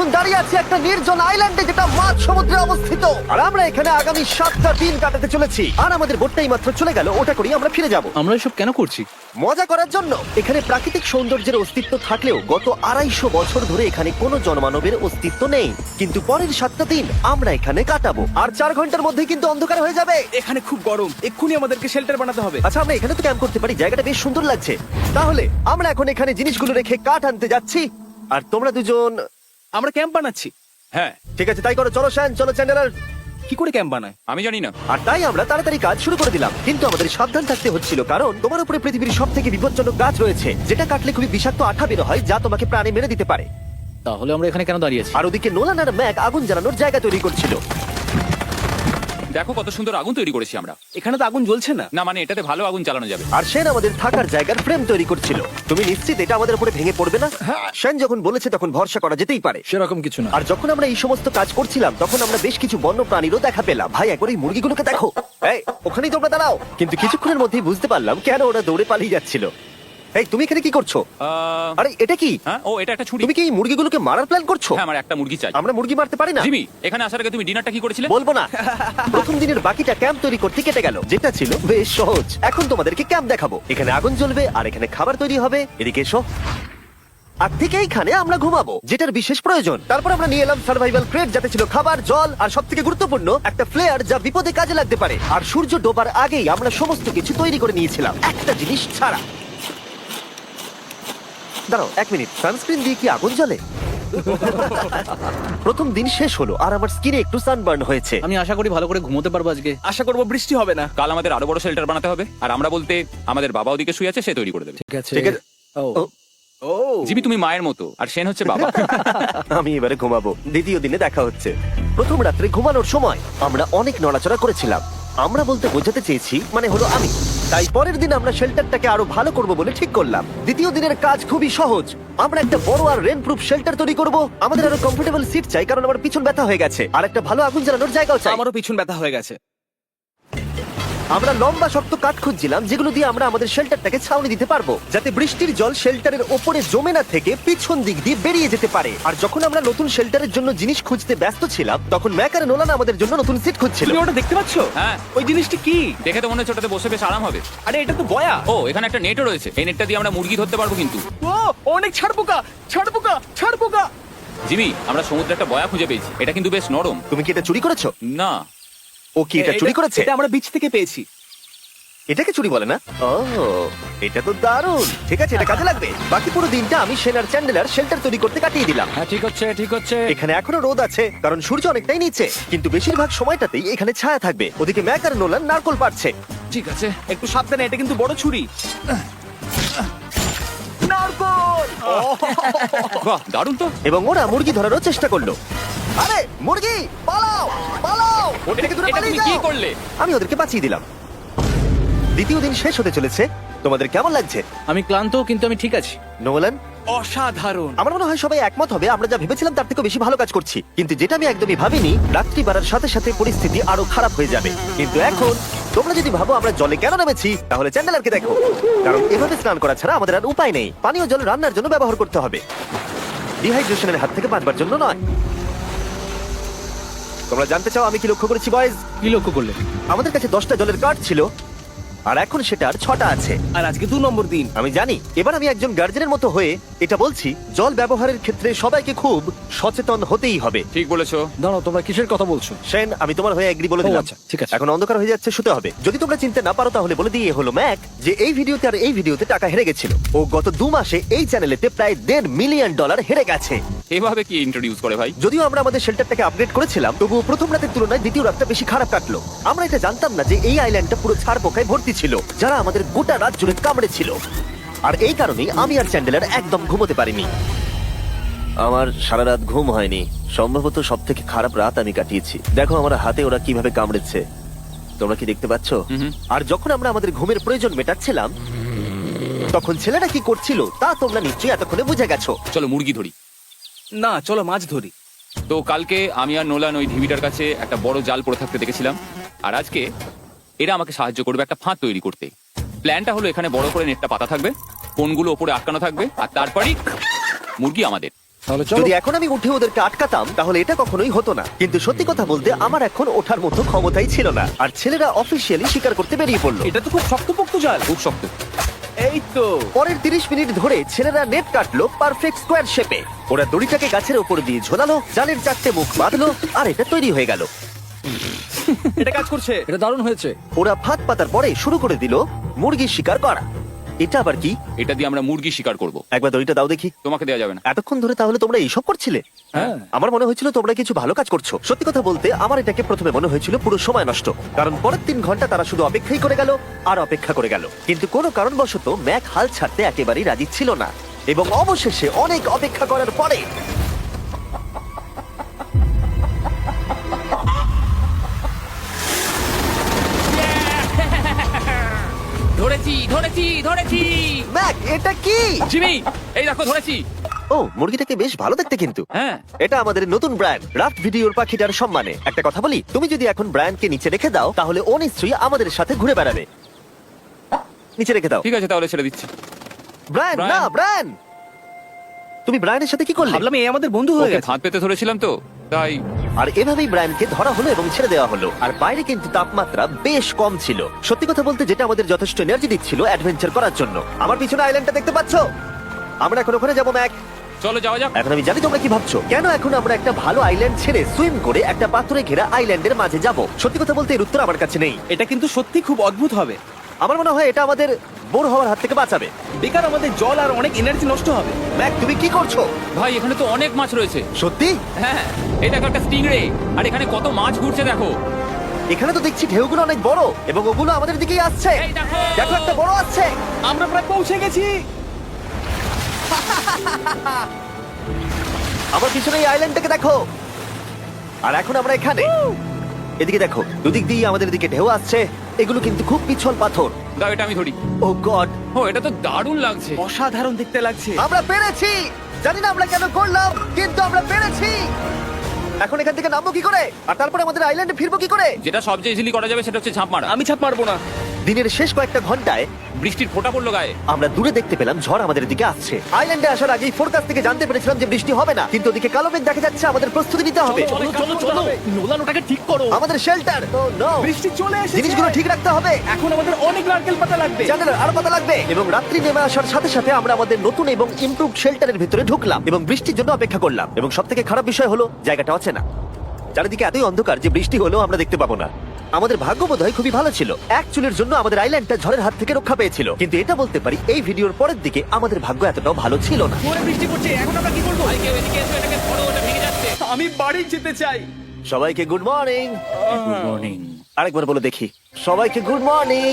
এখন দাঁড়িয়ে আছি একটা নির্জন আইল্যান্ডে যেটা মাঝ সমুদ্রে অবস্থিত, আর আমরা এখানে আগামী 7টা দিন কাটাতে চলেছি। আর আমাদের বোটটাই মাত্র চলে গেল, ওটা করেই আমরা ফিরে যাব আমরা এসব কেন করছি? মজা করার জন্য। এখানে প্রাকৃতিক সৌন্দর্যের অস্তিত্ব থাকলেও গত 250 বছর ধরে এখানে কোনো জনমানবের অস্তিত্ব নেই। কিন্তু পরের 7টা দিন আমরা এখানে কাটাবো, আর 4 ঘন্টার মধ্যে কিন্তু অন্ধকার হয়ে যাবে। এখানে খুব গরম, এক্ষুনি আমাদেরকে শেল্টার বানাতে হবে। আচ্ছা, আমরা এখানে তো ক্যাম্প করতে পারি, জায়গাটা বেশ সুন্দর লাগছে। তাহলে আমরা এখন এখানে জিনিসগুলো রেখে কাঠ আনতে যাচ্ছি, আর তোমরা দুজন। আমরা ক্যাম্প বানাচ্ছি। হ্যাঁ, ঠিক আছে, তাই করো। চলো শ্যান, চলো চ্যান্ডেলার। কি করে ক্যাম্প বানায়? আমি জানি না। আর তাই আমরা তাড়াতাড়ি কাজ শুরু করে দিলাম, কিন্তু আমাদের সাবধান থাকতে হচ্ছিল, কারণ তোমার উপরে পৃথিবীর সব থেকে বিপজ্জনক গাছ রয়েছে, যেটা কাটলে খুবই বিষাক্ত আঠা বের হয়, যা তোমাকে প্রাণে মেরে দিতে পারে। তাহলে আমরা এখানে কেন দাঁড়িয়ে আছি? আর ওদিকে নোলান আর ম্যাক আগুন জ্বালানোর জায়গা তৈরি করছিল। দেখো কত সুন্দর আগুন তৈরি করেছি আমরা। এখানে তো আগুন জ্বলছে না। না মানে এটাতে ভালো আগুন চালানো যাবে। আর সেন আমাদের থাকার জায়গার ফ্রেম তৈরি করছিল। তুমি নিশ্চিত এটা আমাদের উপরে ভেঙে পড়বে না? সেন যখন বলেছে তখন ভরসা করা যেতেই পারে। সেরকম কিছু না। আর যখন আমরা এই সমস্ত কাজ করছিলাম তখন আমরা বেশ কিছু বন্য প্রাণীরও দেখা পেলাম। ভাই, একবার এই মুরগিগুলোকে দেখো। এই, ওখানেই তোমরা দাঁড়াও। কিন্তু কিছুক্ষণের মধ্যেই বুঝতে পারলাম কেন ওরা দৌড়ে পালিয়ে যাচ্ছিল। এই, তুমি এখানে কি করছো? আরে এটা কি? হ্যাঁ, ও এটা একটা ছুরি। তুমি কি এই মুরগিগুলোকে মারার প্ল্যান করছো? হ্যাঁ, আমার একটা মুরগি চাই। আমরা মুরগি মারতে পারি না। জিমি, এখানে আসার আগে তুমি ডিনারটা কি করেছিলে? বলবো না। প্রথম দিনের বাকিটা ক্যাম্প তৈরি করতে কেটে গেল, যেটা ছিল বেশ সহজ। এখন তোমাদেরকে ক্যাম্প দেখাবো। এখানে আগুন জ্বলবে আর এখানে খাবার তৈরি হবে। এদিকে এসো। আর ঠিক এইখানে আমরা ঘুমাবো, যেটার বিশেষ প্রয়োজন। তারপর আমরা নিয়ে এলাম সার্ভাইভাল ক্রেট, যাতে ছিল খাবার, জল আর সবথেকে গুরুত্বপূর্ণ একটা ফ্লেয়ার, যা বিপদে কাজে লাগতে পারে। আর সূর্য ডোবার আগেই আমরা সমস্ত কিছু তৈরি করে নিয়েছিলাম, একটা জিনিস ছাড়া। দাঁড়াও 1 মিনিট, সানস্ক্রিন দিয়ে কি আগুন জ্বলে? প্রথম দিন শেষ হলো আর আমার স্কিনে একটু সানবার্ন হয়েছে। আমি আশা করি ভালো করে ঘুমোতে পারবো আজকে। আশা করবো বৃষ্টি হবে না। কাল আমাদের আরো বড় শেল্টার বানাতে হবে, আর আমরা বলতে আমাদের বাবা ওদিকে শুয়ে আছে, সে তৈরি করে দেবে। ঠিক আছে। ঠিক আছে। ও, ও, ও জিমি তুমি মায়ের মতো, আর সেন হচ্ছে বাবা। আমি এবারে ঘুমাবো। দ্বিতীয় দিনে দেখা হচ্ছে। প্রথম রাত্রে ঘুমানোর সময় আমরা অনেক নড়াচড়া করেছিলাম। আমরা বলতে বোঝাতে চেয়েছি, মানে হলো আমি। তাই পরের দিন আমরা শেল্টারটাকে আরো ভালো করব বলে ঠিক করলাম। দ্বিতীয় দিনের কাজ খুবই সহজ। আমরা একটা বড় আর রেন প্রুফ শেল্টার তৈরি করব। আমাদের আরো কমফোর্টেবল সিট চাই, কারণ আমার পিছন ব্যথা হয়ে গেছে, আর একটা ভালো আগুন জ্বালানোর জায়গাও চাই। আমারও পিছন ব্যথা হয়ে গেছে। আমরা লম্বা শক্ত কাঠ খুঁজছিলাম, যেগুলো দিয়ে আমরা আমাদের শেল্টারটাকে ছাউনি দিতে পারবো, যাতে বৃষ্টির জল শেল্টারের ওপরে জমে না থেকে পিছন দিক দিয়ে বেরিয়ে যেতে পারে। আর যখন আমরা নতুন শেল্টারের জন্য জিনিস খুঁজতে ব্যস্ত ছিলাম, তখন ম্যাক আর নোলান আমাদের জন্য নতুন সিট খুঁজছিল। তুমি ওটা দেখতে পাচ্ছ? হ্যাঁ। ওই জিনিসটি কি? দেখে তো মনে হচ্ছে ওটাতে বসে বেশ আরাম হবে। আরে এটা তো বয়া। ও, এখানে একটা নেটও রয়েছে। এই নেটটা দিয়ে আমরা মুরগি ধরতে পারবো। কিন্তু ও অনেক ছাড়পোকা, ছাড়পোকা, ছাড়পোকা। জিমি, আমরা সমুদ্রে একটা বয়া খুঁজে পেয়েছি। এটা কিন্তু বেশ নরম। তুমি কি এটা চুরি করেছো? না, ও কি এটা চুরি করেছে? এটা আমরা বিচ থেকে পেয়েছি। এটাকে চুরি বলে না? ও, এটা তো দারুণ। ঠিক আছে, এটা কাজে লাগবে। বাকি পুরো দিনটা আমি সেন আর চ্যান্ডেলার শেল্টার তৈরি করতে কাটিয়ে দিলাম। হ্যাঁ, ঠিক হচ্ছে, ঠিক হচ্ছে। এখানে এখনো রোদ আছে, কারণ সূর্য অনেকটাই নিচে, কিন্তু বেশিরভাগ সময়টাতেই এখানে ছায়া থাকবে। ওদিকে ম্যাক আর নোলান নারকল পাড়ছে। ঠিক আছে। একটু সাবধানে, এটা কিন্তু বড় ছুরি। নারকল। বাহ, দারুণ তো। এবং ওরা মুরগি ধরারও চেষ্টা করলো। আরে মুরগি, পালাও পালাও! এটাকে দূরে এটা পালিয়ে তুমি কি যাও। করলে? আমি ওদেরকে বাঁচিয়ে দিলাম। দ্বিতীয় দিন শেষ হতে চলেছে। তোমাদের কেমন লাগছে? আমি ক্লান্ত, কিন্তু আমি ঠিক আছি। নোলান, অসাধারণ। আমার মনে হয় সবাই একমত হবে, আমরা যা ভেবেছিলাম তার থেকে বেশি ভালো কাজ করছি। কিন্তু যেটা আমি একদমই ভাবিনি, রাত্রি বাড়ার সাথে সাথে পরিস্থিতি আরো খারাপ হয়ে যাবে। কিন্তু এখন তোমরা যদি ভাবো আমরা জলে কেন নেমেছি, তাহলে চ্যান্ডেলারকে দেখো। কারণ এভাবে স্নান করা ছাড়া আমাদের আর উপায় নেই। পানীয় জল রান্নার জন্য ব্যবহার করতে হবে, ডিহাইড্রেশনের হাত থেকে বাঁচবার জন্য নয়। তোমরা জানতে চাও আমি কি লক্ষ্য করেছি বয়েজ? কি লক্ষ্য করলে? আমাদের কাছে 10টা জলের কার্ড ছিল, আর এখন সেটা আর 6টা আছে। আর আজকে 2 নম্বর দিন। আমি জানি। এবার আমি একজন গার্জেনের মতো হয়ে এটা বলছি, জল ব্যবহারের ক্ষেত্রে সবাইকে খুব সচেতন হতেই হবে। ঠিক বলেছো। দাঁড়াও, তোমরা কিসের কথা বলছো? সেন, আমি তোমার হয়ে এগ্রি বলে ও, দিলাম। আচ্ছা, ঠিক আছে। এখন অন্ধকার হয়ে যাচ্ছে, শুতে হবে। যদি তোমরা চিনতে না পারো তাহলে বলে দিয়ে হলো ম্যাক, যে এই ভিডিওতে আর এই ভিডিওতে টাকা হেরে গেছিল। ও গত 2 মাসে এই চ্যানেলেতে প্রায় $1.5 মিলিয়ন হেরে গেছে। এভাবে কি ইন্ট্রোডিউস করে ভাই? যদিও আমরা আমাদের শেল্টারটাকে আপগ্রেড করেছিলাম, তবুও প্রথম রাতের তুলনায় দ্বিতীয় রাতটা বেশি খারাপ কাটলো। আমরা এটা জানতাম না যে এই আইল্যান্ডটা পুরো ছাড় পোকায় ভর্তি ছিল, যারা আমাদের গোটা রাত জুড়ে কামড়েছিল। আর এই কারণেই আমি আর চ্যান্ডেলার একদম ঘুমোতে পারিনি। আমার সারা রাত ঘুম হয়নি। সম্ভবত সব থেকে খারাপ রাত আমি কাটিয়েছি। দেখো আমার হাতে ওরা কিভাবে কামড়েছে, তোমরা কি দেখতে পাচ্ছ? আর যখন আমরা আমাদের ঘুমের প্রয়োজন মেটাচ্ছিলাম, তখন ছেলেরা কি করছিল তা তোমরা নিশ্চয়ই এতক্ষণে বুঝে গেছো। চলো মুরগি ধরি। না, চলো মাছ ধরি। তো কালকে আমি আর নোলান ওই ঢিবিটার কাছে একটা বড় জাল পড়ে থাকতে দেখেছিলাম, আর আজকে এরা আমাকে সাহায্য করবে একটা ফাঁদ তৈরি করতে। প্ল্যানটা হলো এখানে বড় করে নেটটা পাতা থাকবে, কোনগুলো ওপরে আটকানো থাকবে, আর তারপরই মুরগি আমাদের। তাহলে চলো। যদি এখন আমি উঠে ওদেরকে আটকাতাম তাহলে এটা কখনোই হতো না, কিন্তু সত্যি কথা বলতে আমার এখন ওঠার মতো ক্ষমতাই ছিল না, আর ছেলেরা অফিসিয়ালি স্বীকার করতে বেরিয়ে পড়লো। এটা তো খুব শক্তপোক্ত জাল। খুব শক্ত। এই তো। পরের 30 মিনিট ধরে ছেলেরা নেট কাটলো পারফেক্ট স্কোয়ার শেপে। ওরা দড়িটাকে গাছের উপর দিয়ে ঝোলালো, জালের 4টে মুখ বাঁধলো, আর এটা তৈরি হয়ে গেল। এটা কাজ করছে। এটা দারুণ হয়েছে। ওরা ফাঁদ পাতার পরে শুরু করে দিল মুরগি শিকার করা। এটা আবার কি? এটা দিয়ে আমরা মুরগি শিকার করব। একবার দড়িটা দাও দেখি। তোমাকে দেওয়া যাবে না। এতক্ষণ ধরে তাহলে তোমরা এইসব করছিলে? হ্যাঁ। আমার মনে হয়েছিল তোমরা কিছু ভালো কাজ করছো। সত্যি কথা বলতে আমার এটাকে প্রথমে মনে হয়েছিল পুরো সময় নষ্ট, কারণ পরের 3 ঘন্টা তারা শুধু অপেক্ষাই করে গেল আর অপেক্ষা করে গেল। কিন্তু কোনো কারণবশত ম্যাক হাল ছাড়তে একেবারেই রাজি ছিল না, এবং অবশেষে অনেক অপেক্ষা করার পরে ধরেছি ধরেছি ধরেছি। ম্যাক, এটা কি? জিমি, এই দেখো ধরেছি। ও, মুরগিটাকে বেশ ভালো দেখতে কিন্তু। হ্যাঁ। এটা আমাদের নতুন ব্র্যান্ড রাফট ভিডিওর পাখিটার সম্মানে। একটা কথা বলি, তুমি যদি এখন ব্র্যান্ডকে নিচে রেখে দাও তাহলে ও নিশ্চয়ই আমাদের সাথে ঘুরে বেড়াবে। নিচে রেখে দাও। ঠিক আছে, তাহলে ছেড়ে দিচ্ছি। ব্রায়ান, না ব্রায়ান। ব্রায়ান, তুমি ব্রায়ানের সাথে কি করলে? ভাবলাম এই আমাদের বন্ধু হয়ে ওকে গেছে। ফাঁদ পেতে ধরেছিলাম তো, তাই। আর এভাবেই ব্রায়ানকে ধরা হলো এবং ছেড়ে দেওয়া হলো। আর বাইরে কিন্তু তাপমাত্রা বেশ কম ছিল। সত্যি কথা বলতে যেটা আমাদের যথেষ্ট এনার্জি দিচ্ছিল অ্যাডভেঞ্চার করার জন্য। আমার পিছনে আইল্যান্ডটা দেখতে পাচ্ছো? আমরা এখন ওখানে যাবো ম্যাক। চলো যাওয়া যাক। এখন আমি জানি তোমরা কি ভাবছো, কেন এখন আমরা একটা ভালো আইল্যান্ড ছেড়ে সুইম করে একটা পাথরে ঘেরা আইল্যান্ডের মাঝে যাব? সত্যি কথা বলতে এর উত্তর আমার কাছে নেই। এটা কিন্তু সত্যি খুব অদ্ভুত হবে। আমার মনে হয় এটা আমাদের বোর হওয়ার হাত থেকে বাঁচাবে। বেকার আমাদের জল আর অনেক এনার্জি নষ্ট হবে। ম্যাক, তুমি কি করছো? ভাই, এখানে তো অনেক মাছ রয়েছে। সত্যি? হ্যাঁ, এই দেখো একটা স্টিংরে। আর এখানে কত মাছ ঘুরছে দেখো। এখানে তো দেখছি ঢেউগুলো অনেক বড় এবং ওগুলো আমাদের দিকেই আসছে। এই দেখো। দেখো, একটা বড় আসছে। আমরা প্রায় পৌঁছে গেছি। আমার পিছনে এই আইল্যান্ডটাকে দেখো। আর এখন আমরা এখানে। এদিকে দেখো, দুদিক দিয়ে আমাদের দিকে ঢেউ আসছে। এগুলো কিন্তু খুব পিছল পাথর। দাও, এটা আমি ধরি। ও গড, ও, এটা তো দারুণ লাগছে। অসাধারণ দেখতে লাগছে। আমরা পেরেছি। জানি না আমরা কেন করলাম, কিন্তু আমরা পেরেছি। এখন এখান থেকে নামবো কি করে, আর তারপরে আমাদের আইল্যান্ডে ফিরবো কি করে? যেটা সবচেয়ে ইজিলি করা যাবে সেটা হচ্ছে ঝাঁপ মারা। আমি ছাপ মারবো না। দিনের শেষ কয়েকটা ঘন্টায় বৃষ্টির ফোঁটা পড়লো গায়ে। আমরা দূরে দেখতে পেলাম ঝড় আমাদের দিকে আসছে। আইল্যান্ডে আসার আগেই ফোরকাস্ট থেকে জানতে পেরেছিলাম যে বৃষ্টি হবে না, কিন্তু ওদিকে কালো মেঘ দেখা যাচ্ছে। আমাদের প্রস্তুতি নিতে হবে। চলো চলো চলো, নোলান ওটাকে ঠিক করো। আমাদের শেল্টার, ও নো, বৃষ্টি চলে এসেছে। জিনিসগুলো ঠিক রাখতে হবে। এখন আমাদের অনেক নারকেল পাতা লাগবে। জানালার আরো পাতা লাগবে। এবং রাত্রি নেমে আসার সাথে সাথে আমরা আমাদের নতুন এবং ইমপ্রুভড শেল্টারের ভিতরে ঢুকলাম এবং বৃষ্টির জন্য অপেক্ষা করলাম। এবং সবথেকে খারাপ বিষয় হলো জায়গাটা অচেনা। চারিদিকে এতই অন্ধকার যে বৃষ্টি হলেও আমরা দেখতে পাবো না। আমাদের ভাগ্য বোধহয় খুবই ভালো ছিল। এক চুলের জন্য আমাদের আইল্যান্ডটা ঝড়ের হাত থেকে রক্ষা পেয়েছিল, কিন্তু এটা বলতে পারি এই ভিডিওর পরের দিকে আমাদের ভাগ্য এতটাও ভালো ছিল না। জোরে বৃষ্টি পড়ছে। এখন আমরা কি করবো? ভাই, কেউ এদিকে এসো, এটাকে ধরো, ওটা ভেঙে যাচ্ছে। আমি বাড়ি যেতে চাই। সবাইকে গুড মর্নিং। Good morning. আরেকবার বলে দেখি, সবাইকে গুড মর্নিং।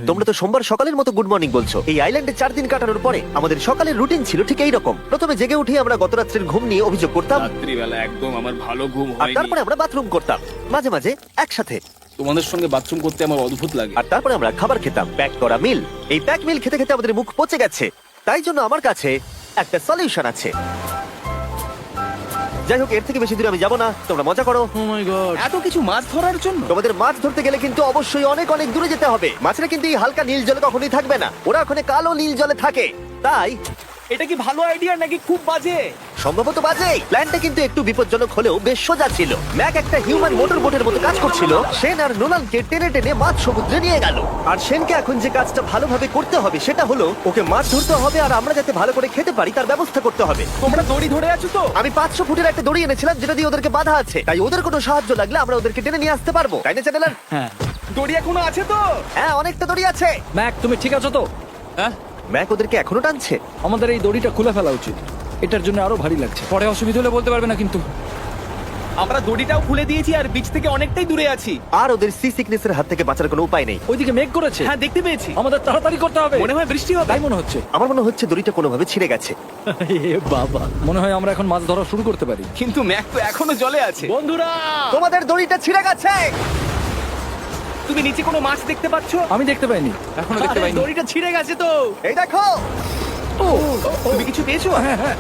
তোমরা তো সোমবার সকালের মতো গুড মর্নিং বলছো। এই আইল্যান্ডে 4 দিন কাটানোর পরে আমাদের সকালের রুটিন ছিল ঠিক এই রকম। প্রথমে জেগে উঠে আমরা গত রাত্রের ঘুম নিয়ে অভিযোগ করতাম, রাত্রিবেলা একদম আমার ভালো ঘুম আর হয়নি। তারপরে আমরা বাথরুম করতাম, মাঝে মাঝে একসাথে। তোমাদের সঙ্গে বাথরুম করতে আমার অদ্ভুত লাগে। আর তারপরে আমরা খাবার খেতাম, প্যাক করা মিল। এই প্যাক মিল খেতে খেতে আমাদের মুখ পচে গেছে, তাই জন্য আমার কাছে একটা সলিউশন আছে। যাই হোক, এর থেকে বেশি দূরে আমি যাবো না, তোমরা মজা করো। ও মাই গড। এত কিছু মাছ ধরার জন্য? তোমাদের মাছ ধরতে গেলে কিন্তু অবশ্যই অনেক অনেক দূরে যেতে হবে। মাছেরা কিন্তু এই হালকা নীল জলে কখনোই থাকবে না, ওরা ওখানে কালো নীল জলে থাকে। তাই এটা কি ভালো আইডিয়া নাকি খুব বাজে? সম্ভবত বাজে। প্ল্যানটা কিন্তু একটু বিপজ্জনক হলেও বেশ সোজা ছিল। ম্যাক একটা হিউম্যান মোটর বোটের মতো কাজ করছিল। সেন আর নোলানকে টেনে টেনে মাছ সমুদ্রে নিয়ে গেল। আর সেনকে এখন যে কাজটা ভালোভাবে করতে হবে সেটা হলো ওকে মাছ ধরতে হবে, আর আমরা যাতে ভালো করে খেতে পারি তার ব্যবস্থা করতে হবে। তোমরা দড়ি ধরে আছো তো? আমি 500 ফুটের একটা দড়ি এনেছিলাম যেটা দিয়ে ওদেরকে বাধা আছে, তাই ওদের কোনো সাহায্য লাগলে আমরা ওদেরকে টেনে নিয়ে আসতে পারবো। তাই না চ্যানেলার? হ্যাঁ দড়ি এখনো আছে তো? হ্যাঁ, অনেকটা দড়ি আছে। ম্যাক, তুমি ঠিক আছো তো? হ্যাঁ, ম্যাক ওদেরকে এখনো টানছে। আমাদের এই দড়িটা খুলে ফেলা উচিত, এটার জন্য আরো ভারী লাগছে। পরে অসুবিধা হলে বলতে পারবে না কিন্তু। আমরা দড়িটাও খুলে দিয়েছি আর বিচ থেকে অনেকটাই দূরে আছি। আর ওদের সি সিকনেসের হাত থেকে বাঁচার কোনো উপায় নেই। ওইদিকে মেঘ করেছে। হ্যাঁ, দেখতে পেয়েছি। আমাদের তাড়াতাড়ি করতে হবে। মনে হয় বৃষ্টি হবে। তাই মনে হচ্ছে। আমার মনে হচ্ছে দড়িটা কোনোভাবে ছিঁড়ে গেছে। এ বাবা, মনে হয় আমরা এখন মাছ ধরা শুরু করতে পারি। কিন্তু ম্যাক তো এখনো জলে আছে। বন্ধুরা, তোমাদের দড়িটা ছিঁড়ে গেছে। তুমি নিচে কোনো মাছ দেখতে পাচ্ছো? আমি দেখতে পাইনি। এখনো দেখতে পাইনি। দড়িটা ছিঁড়ে গেছে তো। এই দেখো, তুমি কিছু পেয়েছো? হ্যাঁ হ্যাঁ,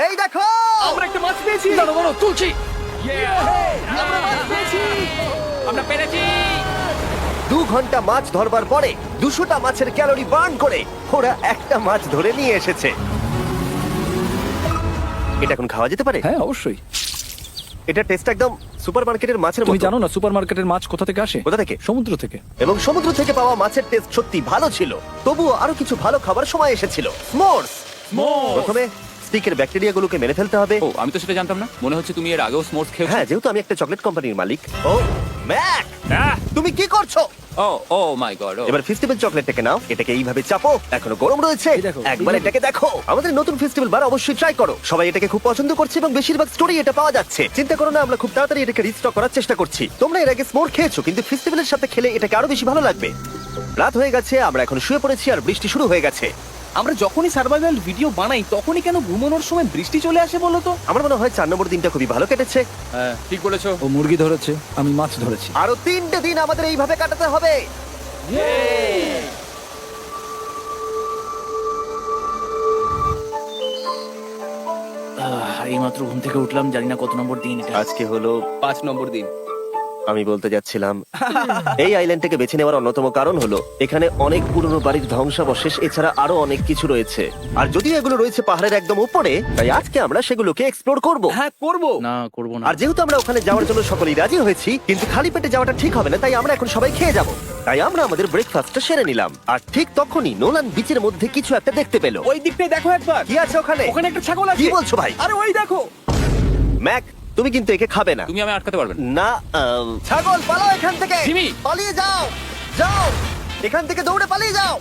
এই দেখো। আমরা একটা মাছ পেয়েছি। দাঁড়াও দাঁড়াও, তুলছি। আমরা মাছ পেয়েছি। আমরা পেরেছি। 2 ঘন্টা মাছ ধরবার পরে 200টা মাছের ক্যালোরি বার্ন করে ওরা একটা মাছ ধরে নিয়ে এসেছে। এটা এখন খাওয়া যেতে পারে? হ্যাঁ অবশ্যই। এটা টেস্ট একদম সুপারমার্কেটের মাছের তুমি মতো। জানো না সুপারমার্কেটের মাছ কোথা থেকে আসে? কোথা থেকে? সমুদ্র থেকে। এবং সমুদ্র থেকে পাওয়া মাছের টেস্ট সত্যি ভালো ছিল। তবুও আরো কিছু ভালো খাবার সময় এসেছিল। স্মোর্স। প্রথমে স্টিকের ব্যাকটেরিয়াগুলোকে মেরে ফেলতে হবে। ও আমি তো সেটা জানতাম না, মনে হচ্ছে তুমি এর আগেও স্মোর্স খেয়েছো। হ্যাঁ, যেহেতু আমি একটা চকলেট কোম্পানির মালিক। ও ম্যাক, তুমি কি করছো? ও ও মাই গড। এবার ফেস্টিভ্যাল চকলেটটাকে নাও, এটাকে এইভাবে চাপো, এখনো গরম রয়েছে। এই দেখো, একবার এইভাবে। এটাকে দেখো। আমাদের নতুন ফেস্টিভ্যাল বার অবশ্যই ট্রাই করো। সবাই এটাকে খুব পছন্দ করছে এবং বেশিরভাগ স্টোরি এটা পাওয়া যাচ্ছে। চিন্তা করো না, আমরা খুব তাড়াতাড়ি এটাকে রিস্টক করার চেষ্টা করছি। তোমরা এর আগে স্মোর খেয়েছো, কিন্তু ফেস্টিভ্যালের সাথে খেলে এটাকে আরো বেশি ভালো লাগবে। রাত হয়ে গেছে, আমরা এখন শুয়ে পড়েছি আর বৃষ্টি শুরু হয়ে গেছে। আমরা যখনই সার্ভাইভাল ভিডিও বানাই তখনই কেন ঘুমানোর সময় বৃষ্টি চলে আসে বলো তো? আমার মনে হয় 4 নম্বর দিনটা খুবই ভালো কেটেছে। হ্যাঁ ঠিক বলেছো। ও মুরগি ধরেছে, আমি মাছ ধরেছি। আরো 3টে দিন আমাদের এইভাবে কাটাতে হবে। এইমাত্র ঘুম থেকে উঠলাম, জানি না কত নম্বর দিন এটা। আজকে হলো 5 নম্বর দিন। আমি বলতে যাচ্ছিলাম এই আইল্যান্ডটাকে বেছে নেওয়ার অন্যতম কারণ হলো এখানে অনেক পুরনো বাড়ির ধ্বংসাবশেষ এছাড়া আরো অনেক কিছু রয়েছে। আর যদিও এগুলো রয়েছে পাহাড়ের একদম উপরে, তাই আজকে আমরা সেগুলোকে এক্সপ্লোর করব। হ্যাঁ করব। না করব না। আর যেহেতু আমরা ওখানে যাওয়ার জন্য সকলেই রাজি হয়েছি, কিন্তু খালি পেটে যাওয়াটা ঠিক হবে না, তাই আমরা এখন সবাই খেয়ে যাব। তাই আমরা আমাদের ব্রেকফাস্টটা সেরে নিলাম। আর ঠিক তখনই নোলান বিচের মধ্যে কিছু একটা দেখতে পেল। ওই দিকটাই দেখো একবার। কি আছে ওখানে? ওখানে একটা ছাগল আছে। কি বলছো ভাই? আরে ওই দেখো। ম্যাক, তুমি কিন্তু একে খাবে না। তুমি আমি আটকাতে পারবে না। না, ছাগল পালাও এখান থেকে। জিমি! পালিয়ে যাও, যাও এখান থেকে, দৌড়ে পালিয়ে যাও।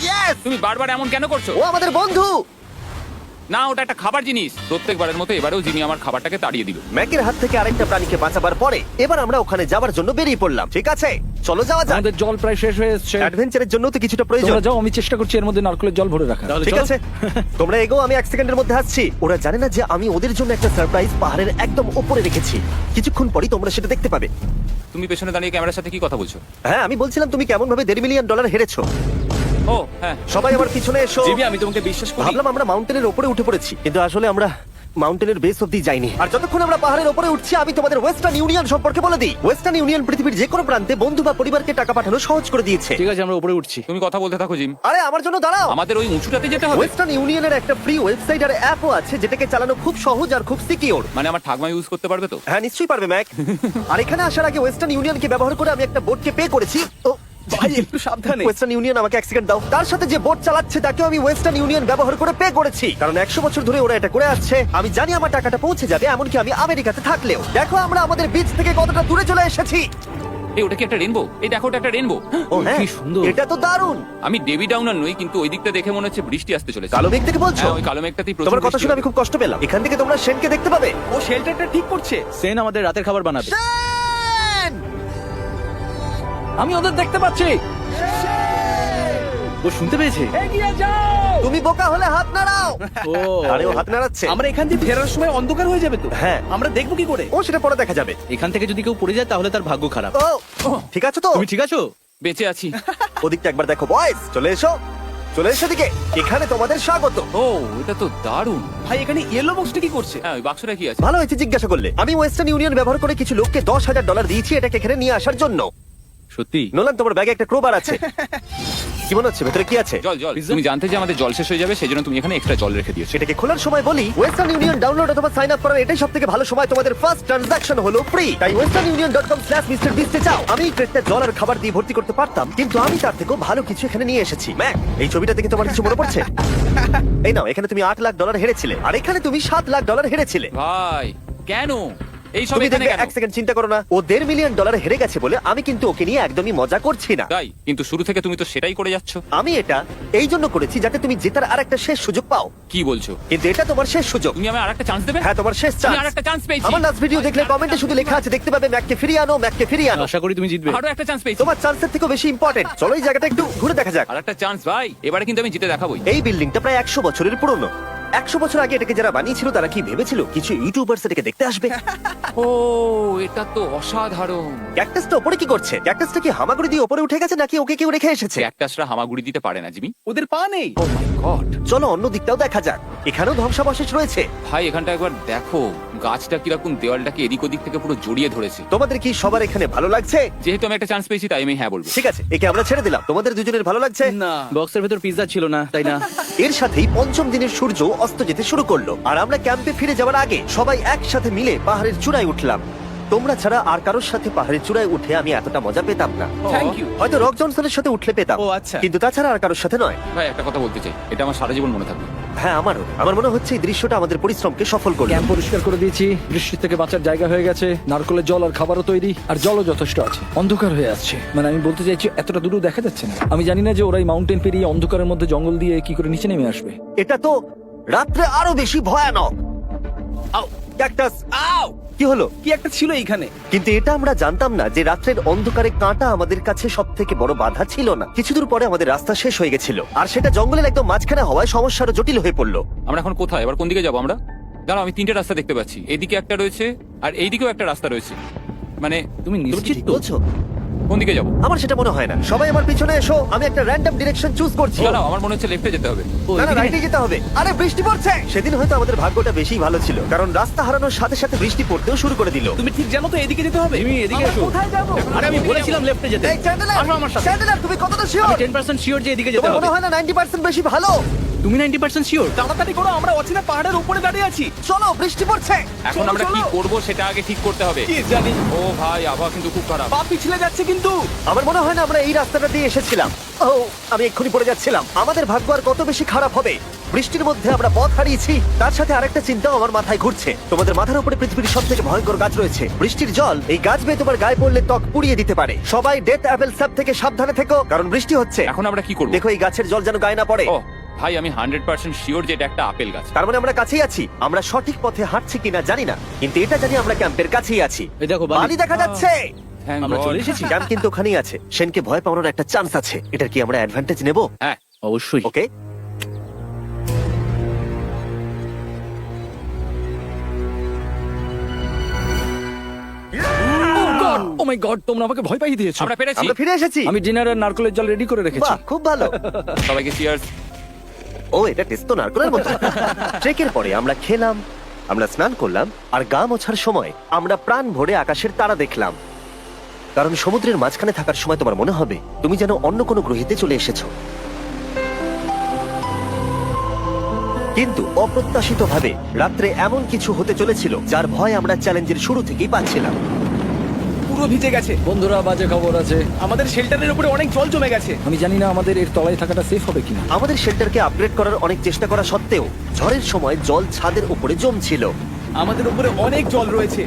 ইয়েস, তুমি বারবার এমন কেন করছো? ও আমাদের বন্ধু। না ওটা একটা খাবার জিনিস। প্রত্যেকবারের মতো এবারেও জিমি আমার খাবারটাকে তাড়িয়ে দিল। ম্যাকের হাত থেকে আরেকটা প্রাণীকে বাঁচাবার পরে এবার আমরা ওখানে যাওয়ার জন্য বেরিয়ে পড়লাম। ঠিক আছে, চলো যাওয়া যাক। আমাদের জল প্রায় শেষ হয়ে এসেছে। অ্যাডভেঞ্চারের জন্য তো কিছুটা প্রয়োজন। তোমরা যাও, আমি চেষ্টা করছি এর মধ্যে নারকেলের জল ভরে রাখা। ঠিক আছে, তোমরা এগো, আমি 1 সেকেন্ডের মধ্যে আসছি। ওরা জানে না যে আমি ওদের জন্য একটা সারপ্রাইজ পাহাড়ের একদম উপরে রেখেছি। কিছুক্ষণ পরেই তোমরা সেটা দেখতে পাবে। তুমি পেছনে দাঁড়িয়ে ক্যামেরার সাথে কি কথা বলছো? হ্যাঁ, আমি বলছিলাম তুমি কেমন ভাবে $1.5 মিলিয়ন হেরেছো। ও হ্যাঁ। সবাই আমার পিছনে এসো। জিমি, আমি তোমাকে বিশ্বাস করি। ভাবলাম আমরা মাউন্টেনের উপরে উঠে পড়েছি, কিন্তু আসলে আমরা মাউন্টেনের বেস অব্দি যাইনি। আর যতক্ষণ আমরা পাহাড়ের উপরে উঠছি, আমি তোমাদের ওয়েস্টার্ন ইউনিয়ন সম্পর্কে বলে দিই। ওয়েস্টার্ন ইউনিয়ন পৃথিবীর যে কোনো প্রান্তে বন্ধু বা পরিবারকে টাকা পাঠানো সহজ করে দিয়েছে। ঠিক আছে, আমরা উপরে উঠছি। তুমি কথা বলতে থাকো জিম। আরে আমার জন্য দাঁড়াও। আমাদের ওই উঁচুটাতে যেতে হবে। ওয়েস্টার্ন ইউনিয়নের একটা ফ্রি ওয়েবসাইট আর অ্যাপও আছে, যেটাকে চালানো খুব সহজ আর খুব সিকিউর। মানে আমার ঠাকমা ইউজ করতে পারবে তো? হ্যাঁ, নিশ্চয়ই পারবে ম্যাক। আর এখানে আসার আগে ওয়েস্টার্ন ইউনিয়নকে ব্যবহার করে আমি একটা বোটকে পে করেছি। ও ভাই একটু সাবধানে। ওয়েস্টার্ন ইউনিয়ন আমাকে 1 সেকেন্ড দাও। তার সাথে যে বোট চালাচ্ছে তাকেও আমি ওয়েস্টার্ন ইউনিয়ন ব্যবহার করে পে করেছি, কারণ 100 বছর ধরে ওরা এটা করে আসছে। আমি জানি আমার টাকাটা পৌঁছে যাবে, এমনকি আমি আমেরিকাতে থাকলেও। দেখো আমরা আমাদের বিচ থেকে কতটা দূরে চলে এসেছি। এই ওটা কি একটা রেনবো? এই দেখো ওটা একটা রেনবো। ও হ্যাঁ, কি সুন্দর। এটা তো দারুণ। আমি ডেভি ডাউনার নই, কিন্তু ওই দিকটা দেখে মনে হচ্ছে বৃষ্টি আসতে চলেছে। কালো মেঘ থেকে বলছো? হ্যাঁ, ওই কালো মেঘটাতেই প্রচুর তোমার কথা বৃষ্টি শুনে হবে। আমি খুব কষ্ট পেলাম। এখান থেকে তোমরা শেনকে দেখতে পাবে। ও শেল্টারটা ঠিক করছে। সেন আমাদের রাতের খাবার বানাবে। শেন! আমি ওদের দেখতে পাচ্ছি। ও শুনতে পেয়েছে। এগিয়ে যাও। তুমি বোকা হলে হাত নাড়াও। ও আরে ও হাত নাড়াচ্ছে। আমরা এখান দিয়ে ফেরার সময় অন্ধকার হয়ে যাবে তো। হ্যাঁ। আমরা দেখবো কি করে? ও সেটা পরে দেখা যাবে। এখান থেকে যদি কেউ পড়ে যায় তাহলে তার ভাগ্য খারাপ। ও ঠিক আছে তো? তুমি ঠিক আছো? বেঁচে আছি। ওদিকটা একবার দেখো বয়েজ, চলে এসো, চলে এসো দিকে। এখানে তোমাদের স্বাগত। ও এটা তো দারুণ। ভাই এখানে ইয়েলো বক্সটা কি করছে? হ্যাঁ ওই বাক্সটা কি আছে? ভালো হয়েছে জিজ্ঞাসা করলে। আমি ওয়েস্টার্ন ইউনিয়ন ব্যবহার করে কিছু লোককে $10,000 দিয়েছি এটাকে এখানে নিয়ে আসার জন্য। সত্যি? নোলান, তোমার ব্যাগে একটা ক্রোবার আছে। কি মনে হচ্ছে ভেতরে কি আছে? জল জল। তুমি জানতে যে আমাদের জল শেষ হয়ে যাবে, সেজন্য তুমি এখানে এক্সট্রা জল রেখে দিয়েছো। সেটাকে খোলার সময় বলি, ওয়েস্টার্ন ইউনিয়ন ডাউনলোড অথবা সাইন আপ করার এটাই সবথেকে ভালো সময়। তোমাদের ফার্স্ট ট্রানজাকশন হলো ফ্রি। তাই westernunion.com/mrbeast চাও। আমি এই ক্রেটটা জল আর খাবার দিয়ে ভর্তি করতে পারতাম, কিন্তু আমি তার থেকেও ভালো কিছু এখানে নিয়ে এসেছি। ম্যাক, এই ছবিটা দেখে তোমার কিছু মনে পড়ছে? এই নাও, এখানে তুমি $8 লাখ হেরেছিলে, আর এখানে তুমি $7 লাখ হেরেছিলে। ভাই কেন এই সব তুমি এখানে দেখবে, কেন? 1 সেকেন্ড চিন্তা করো না। ও $1.5 মিলিয়ন হেরে গেছে বলে আমি কিন্তু ওকে নিয়ে একদমই মজা করছি না। তাই, কিন্তু শুরু থেকে তুমি তো সেটাই করে যাচ্ছ। আমি এটা এই জন্য করেছি যাতে তুমি জেতার আরেকটা শেষ সুযোগ পাও। কি বলছো? কিন্তু এটা তোমার শেষ সুযোগ। তুমি আমায় আরেকটা চান্স দেবে? হ্যাঁ, তোমার শেষ আমি চান্স। আরেকটা চান্স পেয়েছি। আমার লাস্ট ভিডিও দেখলে কমেন্টে শুধু লেখা আছে, দেখতে পাবে ম্যাককে ফিরিয়ে আনো, ম্যাককে ফিরিয়ে আনো। আশা করি তুমি জিতবে। আরো একটা চান্স পেয়েছি। তোমার চান্সের থেকেও বেশি ইম্পর্টেন্ট। চলো এই জায়গাটা একটু ঘুরে দেখা যাক। আরেকটা চান্স ভাই, এবারে কিন্তু আমি জিতে দেখাবোই। এই বিল্ডিংটা প্রায় 100 বছরের পুরনো। 100 বছর আগে এটাকে যারা বানিয়েছিল তারা কি ভেবেছিল কিছু ইউটিউবার্স এটাকে দেখতে আসবে? ও এটা তো অসাধারণ। ক্যাকটাসটা উপরে কি করছে? ক্যাকটাসটা কি হামাগুড়ি দিয়ে উপরে উঠে গেছে নাকি ওকে কেউ রেখে এসেছে? ক্যাকটাসরা হামাগুড়ি দিতে পারে না জিমি। ওদের পা নেই। ও মাই গড। চলো অন্য দিকটাও দেখা যাক। এখানেও ধ্বংসাবশেষ রয়েছে। ভাই এখানটা একবার দেখো, গাছটা কিরকম দেওয়ালটাকে এদিক ওদিক থেকে পুরো জড়িয়ে ধরেছে। তোমাদের কি সবার এখানে ভালো লাগছে? যেহেতু আমি একটা চান্স পেয়েছি তাই আমি হ্যাঁ বলবো। ঠিক আছে, একে আমরা ছেড়ে দিলাম। তোমাদের দুজনের ভালো লাগছে? না। বক্সের ভেতর পিৎজা ছিল না, তাই না? এর সাথেই পঞ্চম দিনের সূর্য অস্ত যেতে শুরু করলো আর আমরা ক্যাম্পে ফিরে যাওয়ার আগে সবাই একসাথে মিলে পাহাড়ের চূড়ায় উঠলাম। তোমরা ছাড়া আর কারোর সাথে পাহাড়ের চূড়ায় উঠে আমি এতটা মজা পেতাম না। Thank you. হয়তো রক জনসনের সাথে উঠলে পেতাম, ও, আচ্ছা। কিন্তু তাছাড়া আর কারোর সাথে নয়। ভাই একটা কথা বলতে চাই, এটা আমার সারা জীবন মনে থাকবে। হ্যাঁ, আমারও। আমার মনে হচ্ছে এই দৃশ্যটা আমাদের পরিশ্রমকে সফল করলো। ক্যাম্প পরিষ্কার করে দিয়েছি, বৃষ্টি থেকে বাঁচার জায়গা হয়ে গেছে, নারকেলের জল আর খাবারও তৈরি, আর জলও যথেষ্ট আছে। অন্ধকার হয়ে আসছে, মানে আমি বলতে চাইছি এতটা দূরও দেখা যাচ্ছে না। আমি জানি না যে ওরা এই মাউন্টেন পেরিয়ে অন্ধকারের মধ্যে জঙ্গল দিয়ে কি করে নিচে নেমে আসবে। এটা তো রাত্রে আরো বেশি ভয়ানক। আউ, ক্যাকটাস, আউ, কি হলো? কি একটা ছিল এইখানে। কিন্তু এটা আমরা জানতাম না যে রাত্রের অন্ধকারে কাঁটা আমাদের কাছে সব থেকে বড় বাধা ছিল না। কিছু দূর পরে আমাদের রাস্তা শেষ হয়ে গেছিল, আর সেটা জঙ্গলের একদম মাঝখানে হওয়ায় সমস্যা আরো জটিল হয়ে পড়লো। আমরা এখন কোথায়, এবার কোন দিকে যাবো আমরা? দাঁড়াও, আমি তিনটে রাস্তা দেখতে পাচ্ছি। এদিকে একটা রয়েছে আর এইদিকেও একটা রাস্তা রয়েছে। মানে তুমি নিশ্চিত ঠিক তো? বলছো? কোন দিকে যাবো? আমার সেটা মনে হয় না। সবাই আমার পিছনে এসো, আমি একটা র্যান্ডম ডিরেকশন চুজ করছি। দাঁড়াও, আমার মনে হচ্ছে লেফটে যেতে হবে। ও, না না, এদিকে? রাইটে যেতে হবে। আরে বৃষ্টি পড়ছে। সেদিন হয়তো আমাদের ভাগ্যটা বেশি ভালো ছিল, কারণ রাস্তা হারানোর সাথে সাথে বৃষ্টি পড়তেও শুরু করে দিল। তুমি ঠিক জানো তো এদিকে যেতে হবে? তুমি এদিকে আমরা এসো। কোথায় যাবো? আরে আমি বলেছিলাম লেফটে যেতে। এই চ্যান্ডেলার, আসো আমার সাথে। চ্যান্ডেলার, তুমি কতটা শিওর? আমি 10% শিওর যে এদিকে যেতে তোমার হবে। মনে হয় না 90% বেশি ভালো? তুমি 90% শিওর? তাড়াতাড়ি করো, আমরা অচেনা পাহাড়ের উপরে দাঁড়িয়ে আছি। চলো, বৃষ্টি পড়ছে। এখন চলো, আমরা কি চলো। করব সেটা আগে ঠিক করতে হবে। কি জানি, ও ভাই, আবহাওয়া কিন্তু খুব খারাপ। পা পিছলে যাচ্ছে কিন্তু। আমার মনে হয় না আমরা এই রাস্তাটা দিয়ে এসেছিলাম। ও, আমি এক্ষুনি পড়ে যাচ্ছিলাম। আমাদের ভাগ্য আর কত বেশি খারাপ হবে। বৃষ্টির মধ্যে আমরা পথ হারিয়েছি, তার সাথে আরেকটা চিন্তাও আমার মাথায় ঘুরছে। তোমাদের মাথার উপরে পৃথিবীর সব থেকে ভয়ঙ্কর গাছ রয়েছে। বৃষ্টির জল এই গাছ বেয়ে তোমার গায়ে পড়লে ত্বক পুড়িয়ে দিতে পারে। সবাই ডেথ অ্যাপেল স্যাপ থেকে সাবধানে থেকো, কারণ বৃষ্টি হচ্ছে। এখন আমরা কি করব? দেখো, এই গাছের জল যেন গায়ে না পড়ে। ও ভাই, আমি 100% শিওর যে এটা একটা আপেল গাছ। তার মানে আমরা কাছেই আছি। আমরা সঠিক পথে হাঁটছি কিনা জানি না, কিন্তু এটা জানি আমরা ক্যাম্পের কাছেই আছি। এই দেখো বালি। বালি দেখা যাচ্ছে। Thank আমরা God. চলে এসেছি। ক্যাম্প কিন্তু ওখানেই আছে। সেনকে ভয় পাওয়ানোর একটা চান্স আছে। এটার কি আমরা অ্যাডভান্টেজ নেব? হ্যাঁ, অবশ্যই। ওকে। ও মাই গড, তোমরা আমাকে ভয় পাইয়ে দিয়েছো। আমরা পেরেছি। আমরা ফিরে এসেছি। আমি ডিনারের নারকেলের জল রেডি করে রেখেছি। বাহ, খুব ভালো। সবাইকে চিয়ার্স। ও, এটা টেস্ট তো নারকেলের মতো। ট্রেকের পরে আমরা খেলাম, আমরা স্নান করলাম, আর গা মোছার সময় আমরা প্রাণ ভরে আকাশের তারা দেখলাম। কারণ সমুদ্রের মাঝখানে থাকার সময় তোমার মনে হবে তুমি যেন অন্য কোনো গ্রহেতে চলে এসেছো। কিন্তু অপ্রত্যাশিতভাবে রাত্রে এমন কিছু হতে চলেছিল যার ভয় আমরা চ্যালেঞ্জের শুরু থেকেই পাচ্ছিলাম। পুরো ভিজে গেছে। বন্ধুরা, বাজে খবর আছে। আমাদের শেল্টারের উপরে অনেক জল জমে গেছে। আমি জানি না আমাদের এর তলায় থাকাটা সেফ হবে কিনা। আমাদের শেল্টারকে আপগ্রেড করার অনেক চেষ্টা করা সত্ত্বেও ঝড়ের সময় জল ছাদের উপরে জমছিল। আমাদের উপরে অনেক জল রয়েছে।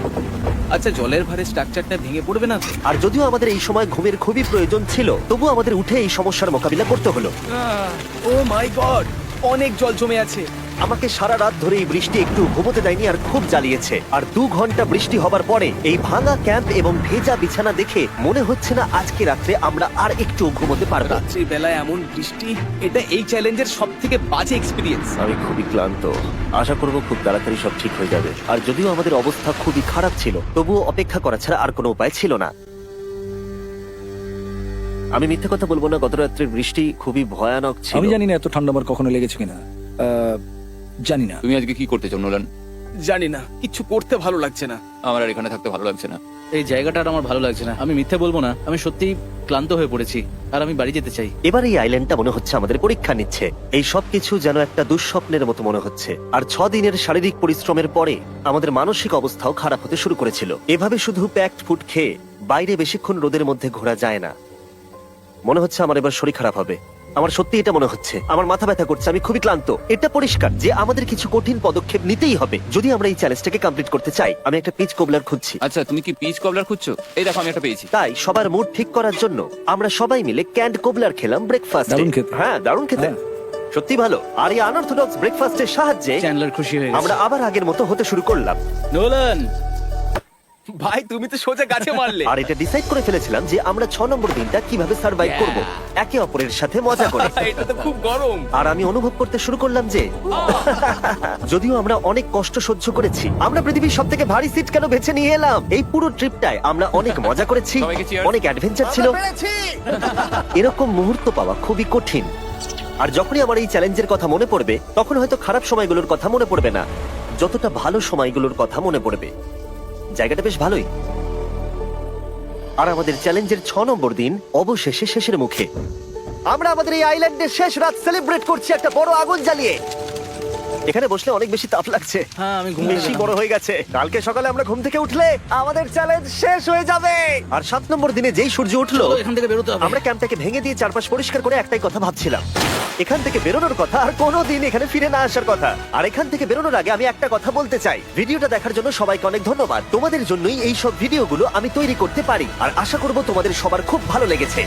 আচ্ছা, জলের ভারে স্ট্রাকচারটা ভেঙে পড়বে না তো? আর যদিও আমাদের এই সময় ঘুমের খুবই প্রয়োজন ছিল, তবু আমাদের উঠে এই সমস্যার মোকাবিলা করতে হলো। ও মাই গড, অনেক জল জমে আছে। আমাকে সারা রাত ধরে এই বৃষ্টি একটু ঘুমোতে দেয়নি, আর খুব জ্বালিয়েছে। আর 2 ঘন্টা বৃষ্টি হবার পরে এই ভাঙা ক্যাম্প এবং ভেজা বিছানা দেখে মনে হচ্ছে না আজকে রাত্রে আমরা আর একটু ঘুমোতে পারবো। রাত্রির বেলায় এমন বৃষ্টি, এটা এই চ্যালেঞ্জের সব থেকে বাজে এক্সপিরিয়েন্স। আমি খুবই ক্লান্ত। আশা করব খুব তাড়াতাড়ি সব ঠিক হয়ে যাবে। আর যদিও আমাদের অবস্থা খুবই খারাপ ছিল, তবুও অপেক্ষা করা ছাড়া আর কোনো উপায় ছিল না। আমি মিথ্যে কথা বলবো না, গত রাত্রের বৃষ্টি খুবই ভয়ানক ছিল। আমি জানি না এত ঠান্ডা আমার কখনো লেগেছে কিনা। জানি না। তুমি আজকে কি করতে চাও নোলান? জানি না, কিচ্ছু করতে ভালো লাগছে না। আমার আর এখানে থাকতে ভালো লাগছে না। এই জায়গাটা আর আমার ভালো লাগছে না। আমি মিথ্যে বলবো না, আমি সত্যিই ক্লান্ত হয়ে পড়েছি আর আমি বাড়ি যেতে চাই। এবার এই আইল্যান্ডটা মনে হচ্ছে আমাদের পরীক্ষা নিচ্ছে। এই সবকিছু যেন একটা দুঃস্বপ্নের মতো মনে হচ্ছে। আর 6 দিনের শারীরিক পরিশ্রমের পরে আমাদের মানসিক অবস্থাও খারাপ হতে শুরু করেছিল। এভাবে শুধু প্যাকড ফুড খেয়ে বাইরে বেশিক্ষণ রোদের মধ্যে ঘোরা যায় না। মনে হচ্ছে আমার এবার শরীর খারাপ হবে। আমার সত্যি এটা মনে হচ্ছে। আমার মাথা ব্যথা করছে, আমি খুবই ক্লান্ত। এটা পরিষ্কার যে আমাদের কিছু কঠিন পদক্ষেপ নিতেই হবে যদি আমরা এই চ্যালেঞ্জটাকে কমপ্লিট করতে চাই। আমি একটা পিচ কোবলার খুঁজছি। আচ্ছা, তুমি কি পিচ কবলার খুঁজছো? এই দেখো, আমি একটা পেয়েছি। তাই সবার মুড ঠিক করার জন্য আমরা সবাই মিলে ক্যান্ড কোবলার খেলাম ব্রেকফাস্ট। দারুণ খেতে। হ্যাঁ, দারুণ খেতে। হ্যাঁ। সত্যি ভালো। আর এই আনঅর্থোডক্স ব্রেকফাস্টের সাহায্যে চ্যান্ডলার খুশি হয়ে আমরা গেছে। আবার আগের মতো হতে শুরু করলাম। নোলান, ভাই, তুমি তো সোজা গাছে মারলে। আর এটা ডিসাইড করে ফেলেছিলাম যে আমরা 6 নম্বর দিনটা কিভাবে সার্ভাইভ করব, একে অপরের সাথে মজা করে। এটা তো খুব গরম। আর আমি অনুভব করতে শুরু করলাম যে যদিও আমরা অনেক কষ্ট সহ্য করেছি, আমরা পৃথিবীর সব থেকে ভারী সিট কেন বেছে নিয়ে এলাম। এই পুরো ট্রিপটায় আমরা অনেক মজা করেছি, সবাইকে cheers। অনেক অ্যাডভেঞ্চার ছিল। এরকম মুহূর্ত পাওয়া খুবই কঠিন। আর যখনই আমার এই চ্যালেঞ্জের কথা মনে পড়বে, তখন হয়তো খারাপ সময়গুলোর কথা মনে পড়বে না, যতটা ভালো সময়গুলোর কথা মনে পড়বে। জায়গাটা বেশ ভালোই। আর আমাদের চ্যালেঞ্জের 6 নম্বর দিন অবশেষে শেষের মুখে। আমরা আমাদের এই আইল্যান্ডের শেষ রাত সেলিব্রেট করছি একটা বড় আগুন জ্বালিয়ে। এখানে বসলে অনেক বেশি তাপ লাগছে। হ্যাঁ আমি ঘুমিয়ে বেশি গেলাম। বড় হয়ে গেছে। কালকে সকালে আমরা ঘুম থেকে উঠলে আমাদের চ্যালেঞ্জ শেষ হয়ে যাবে। আর 7 নম্বর দিনে যেই সূর্য উঠলো চলো, এখান থেকে বেরোতে হবে। আমরা ক্যাম্পটাকে ভেঙে দিয়ে চারপাশ পরিষ্কার করে একটাই কথা ভাবছিলাম, এখান থেকে বেরোনোর কথা আর কোনোদিন এখানে ফিরে না আসার কথা। আর এখান থেকে বেরোনোর আগে আমি একটা কথা বলতে চাই, ভিডিওটা দেখার জন্য সবাইকে অনেক ধন্যবাদ। তোমাদের জন্যই এই সব ভিডিওগুলো আমি তৈরি করতে পারি আর আশা করব তোমাদের সবার খুব ভালো লেগেছে।